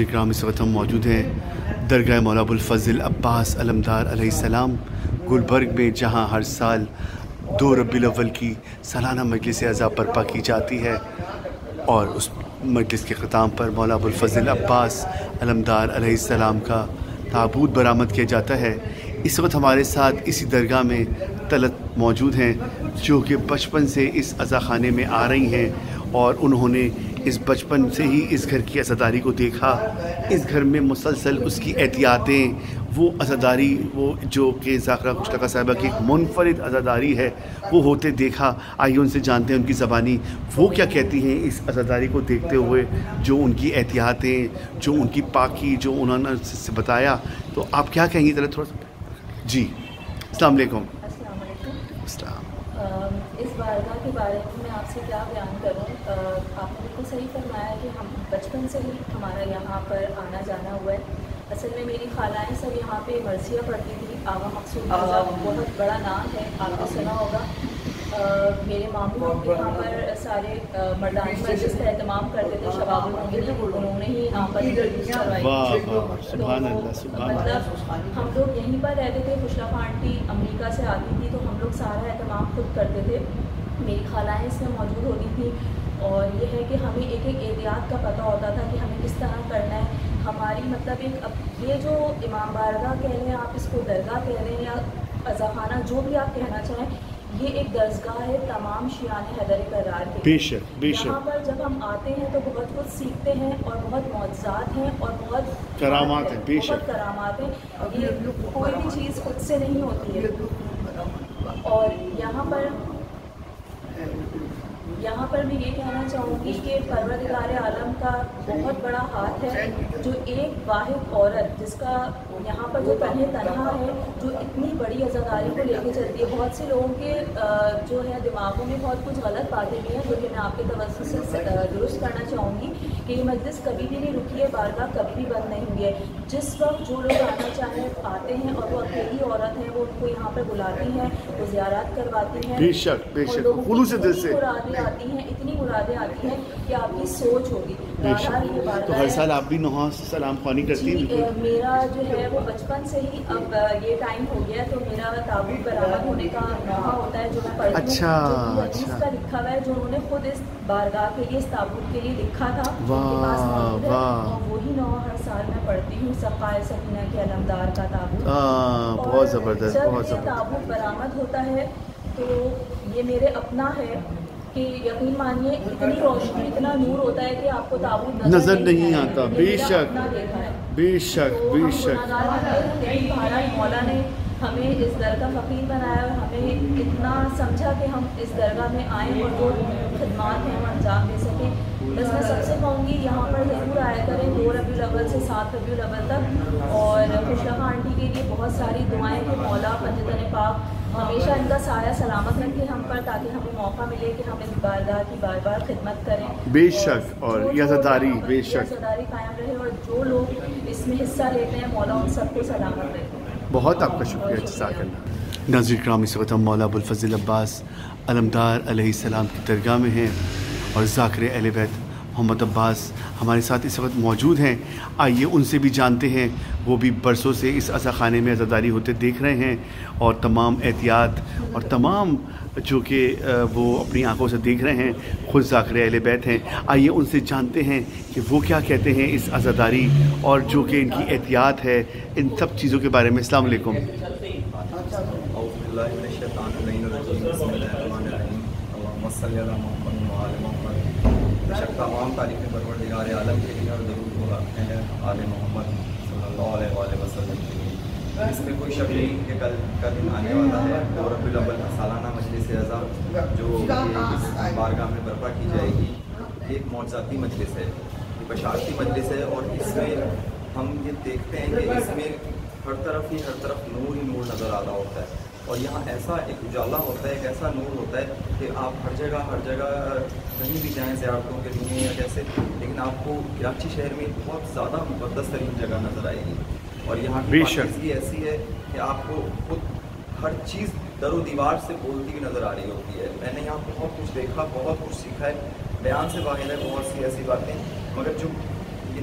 اکرام اس وقت ہم موجود ہیں درگاہ مولا ابو الفضل عباس علمدار علیہ السلام گلبرگ میں، جہاں ہر سال 2 ربیع الاول کی سالانہ مجلس اعزاء برپا کی جاتی ہے، اور اس مجلس کے اختتام پر مولا ابو الفضل عباس علمدار علیہ السلام کا تابوت برآمد کیا جاتا ہے۔ اس وقت ہمارے ساتھ اسی درگاہ میں طلعت موجود ہیں، جو کہ بچپن سے اس عزاخانے میں آ رہی ہیں، اور انہوں نے اس بچپن سے ہی اس گھر کی عزاداری کو دیکھا۔ اس گھر میں مسلسل اس کی احتیاطیں، وہ عزاداری، وہ جو کہ ذاکرہ گشتاخہ صاحبہ کی ایک منفرد عزاداری ہے، وہ ہوتے دیکھا۔ آئیے ان سے جانتے ہیں ان کی زبانی وہ کیا کہتی ہیں اس عزاداری کو دیکھتے ہوئے، جو ان کی احتیاطیں، جو ان کی پاکی، جو انہوں نے سے بتایا۔ تو آپ کیا کہیں گی ذرا تھوڑا سا؟ جی السلام علیکم۔ السلام علیکم۔ السلام۔ اس بارگاہ کے بارے میں آپ سے کیا بیان کروں؟ آپ نے بالکل صحیح فرمایا کہ ہم بچپن سے ہی ہمارا یہاں پر آنا جانا ہوا ہے۔ اصل میں میری خالائیں سب یہاں پہ مرثیہ پڑھتی تھی۔ آغا مقصود بہت بڑا نام ہے، آپ نے سنا ہوگا۔ میرے ماموں یہاں پر سارے مردانی مجلس کا اہتمام کرتے تھے، شباب المنگل انہوں نے ہی یہاں پر انٹروڈیوس کروائی تھی۔ مطلب ہم لوگ یہیں پر رہتے تھے، خوشرف آنٹی امریکہ سے آتی تھی تو ہم لوگ سارا اہتمام خود کرتے تھے، میری خالائیں اس میں موجود ہوتی تھیں، اور یہ ہے کہ ہمیں ایک ایک احتیاط کا پتہ ہوتا تھا کہ ہمیں کس طرح کرنا ہے۔ ہماری مطلب یہ جو امام بارگاہ کہہ رہے ہیں، آپ اس کو درگاہ کہہ رہے ہیں یا عزاخانہ، جو بھی آپ کہنا چاہیں، یہ ایک درسگاہ ہے تمام شیعان حیدر کرار کے۔ بے شک بے شک۔ یہاں پر جب ہم آتے ہیں تو بہت کچھ سیکھتے ہیں، اور بہت معجزات ہیں، اور بہت کرامات ہیں، بے شک بہت کرامات ہیں۔ یہ کوئی بھی چیز خود سے نہیں ہوتی ہے۔ اور یہاں پر میں یہ کہنا چاہوں گی کہ پروردگار عالم کا بہت بڑا ہاتھ ہے، جو ایک واحد عورت جس کا یہاں پر جو تنہا ہے، جو اتنی بڑی عزاداری کو لے کے چلتی ہے۔ بہت سے لوگوں کے جو ہے دماغوں میں بہت کچھ غلط باتیں بھی ہیں، جو کہ میں آپ کے توسط سے درست کرنا چاہوں گی کہ یہ مجلس کبھی بھی نہیں رکی ہے، بارگاہ کبھی بھی بند نہیں ہوئی ہے۔ جس وقت جو لوگ آنا چاہیں آتے ہیں، اور وہ اکیلی عورت ہیں، وہ ان کو یہاں پر بلاتی ہیں، وہ زیارات کرواتی ہیں۔ بے شک بے شک، خلوص دل سے اتنی مرادیں آتی ہیں کہ آپ کی سوچ ہوگی۔ تو ہر سال آپ بھی نوحہ سلام خوانی کرتی ہیں؟ جی، میرا جو ہے وہ بچپن سے ہی، اب یہ ٹائم ہو گیا تو میرا تابوت برآمد ہونے کا نوحہ ہوتا ہے، جو میں پڑھتی ہوں، جو حدیث کا لکھا ہوا ہے، جو انہوں نے خود اس بارگاہ کے لیے، اس تابوت کے لیے لکھا تھا، ان کے پاس موجود ہے، اور وہی نوحہ ہر سال میں پڑھتی ہوں، سقائے سکینہ کے علمدار کا تابوت۔ بہت زبردست، بہت جب یہ تابوت برآمد ہوتا ہے تو یہ میرے اپنا ہے کہ یقین مانیے اتنی روشنی، اتنا نور ہوتا ہے کہ آپ کو تابوت نظر نہیں آتا۔ بے شک بے شک بے شک۔ لیکن بہرحال مولا نے ہمیں اس درگاہ فقیر بنایا، اور ہمیں اتنا سمجھا کہ ہم اس درگاہ میں آئیں اور جو خدمات ہیں وہ انجام دے سکیں۔ بس میں سب سے کہوں گی یہاں پر ضرور آیا کریں 2 ربیع الاول سے 7 ربیع الاول تک، اور خوشرف آنٹی کے لیے بہت ساری دعائیں کہ مولا پنجتن پاک ہمیشہ ان کا سایہ سلامت رکھے ہم پر، تاکہ ہمیں موقع ملے کہ ہم اس بارگاہ کی بار بار خدمت کریں۔ بے شک، اور یہ عزاداری بے شک، عزاداری قائم رہے، اور جو لوگ اس میں حصہ لیتے ہیں مولا ان سب کو سلامت رکھے۔ بہت آپ کا شکریہ، جزاک اللہ۔ ناظرین کرام، اس وقت ہم مولا ابو الفضل عباس علمدار علیہ السلام کی درگاہ میں ہیں، اور ذاکر اہل بیت محمد عباس ہمارے ساتھ اس وقت موجود ہیں۔ آئیے ان سے بھی جانتے ہیں، وہ بھی برسوں سے اس عزاخانے میں عزاداری ہوتے دیکھ رہے ہیں، اور تمام احتیاط اور تمام جو کہ وہ اپنی آنکھوں سے دیکھ رہے ہیں، خود ذاکر اہل بیت ہیں۔ آئیے ان سے جانتے ہیں کہ وہ کیا کہتے ہیں اس عزاداری اور جو کہ ان کی احتیاط ہے، ان سب چیزوں کے بارے میں۔ السلام علیکم۔ تمام تعریف پروردگار عالم کے لیے، اور درود ہو آل محمد صلی اللہ علیہ وآلہ وسلم کے لیے۔ اس میں کوئی شک نہیں کہ کل کا دن آنے والا ہے، 2 ربیع الاول کا سالانہ مجلس اعزاء جو اس بارگاہ میں برپا کی جائے گی، ایک معجزاتی مجلس ہے، یہ بشارتی مجلس ہے، اور اس میں ہم یہ دیکھتے ہیں کہ اس میں ہر طرف نور ہی نور نظر آ رہا ہوتا ہے، اور یہاں ایسا ایک اجالا ہوتا ہے، ایک ایسا نور ہوتا ہے کہ آپ ہر جگہ کہیں بھی جائیں زیارتوں کے لیے یا جیسے، لیکن آپ کو کراچی شہر میں بہت زیادہ مقدس ترین جگہ نظر آئے گی، اور یہاں کی پاکیزگی ایسی ہے کہ آپ کو خود ہر چیز در و دیوار سے بولتی ہوئی نظر آ رہی ہوتی ہے۔ میں نے یہاں بہت کچھ دیکھا، بہت کچھ سیکھا ہے، بیان سے باہر ہے بہت سی ایسی باتیں، مگر جو یہ